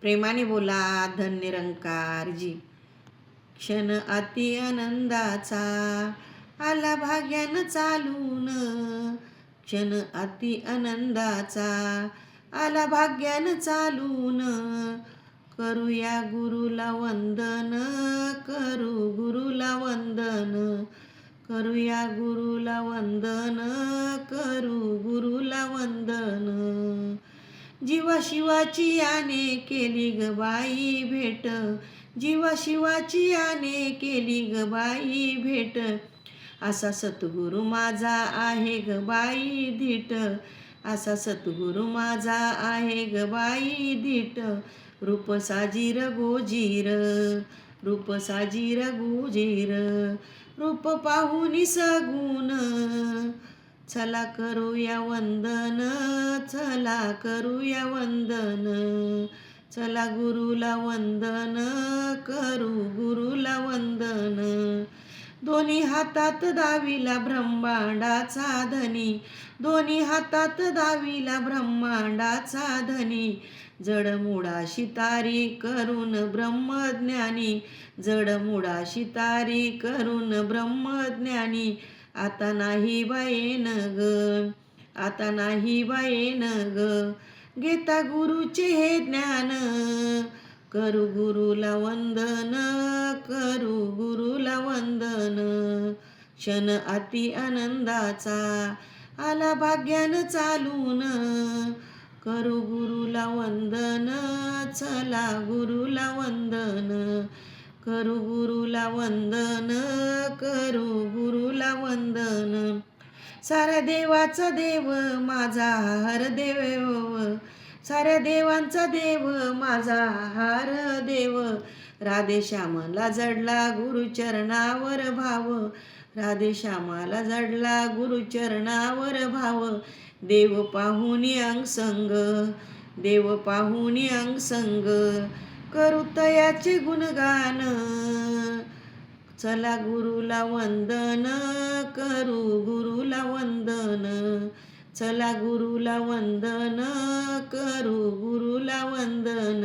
प्रेमाने बोला धन निरंकार जी. क्षण अति आनंदाचा आला भाग्यानं चालून, क्षण अति आनंदाचा आला भाग्यानं चालून. करूया गुरुला वंदन, करू गुरुला वंदन, करूया गुरुला वंदन, करू गुरुला वंदन. जीवा शिवाची याने केली ग बाई भेट, जीवा शिवाची याने केली ग बाई भेट. असा सद्गुरु माझा आहे ग बाई धीट, असा सद्गुरु माझा आहे ग बाई धीट. रूप साजीर गोजीर, रूप साजीर गोजीर, रूप पाहुनी सगुण. चला करूया वंदन, चला करूया वंदन, चला गुरुला वंदन, करू गुरुला वंदन. दोन्ही हातात दाविला ब्रह्मांडाचा धनी, दोन्ही हातात दाविला ब्रह्मांडाचा धनी. जडमुडाशी तारी करून ब्रह्मज्ञानी, जडमुडाशी तारी करून ब्रह्मज्ञानी. आता नाही बायेन ग, आता नाही बायेन ग, घेता गुरुचे हे ज्ञान. करू गुरुला वंदन, करू गुरुला वंदन. क्षण अति आनंदाचा आला भाग्यानं चालून, करू गुरुला वंदन, चला गुरुला वंदन, करू गुरुला वंदन, करू गुरुला वंदन. साऱ्या देवाचा देव माझा हर देव, साऱ्या देवांचा देव माझा हार देव. राधेश्यामला जडला गुरुचरणावर भाव, राधेश्यामला जडला गुरुचरणावर भाव. देव पाहुनी अंगसंग, देव पाहुनी अंगसंग, करू तयाचे गुणगान. चला गुरुला वंदन, करू गुरुला वंदन, चला गुरुला वंदन, करू गुरुला वंदन.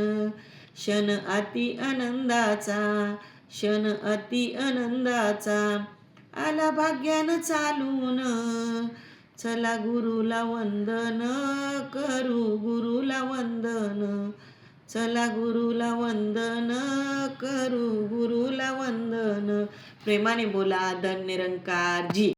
क्षण अति आनंदाचा, क्षण अति आनंदाचा आला भाग्यानं चालून. चला गुरुला वंदन, करू गुरुला वंदन, चला गुरुला वंदन, करू गुरुला वंदन. प्रेमाने बोला धन निरंकार जी.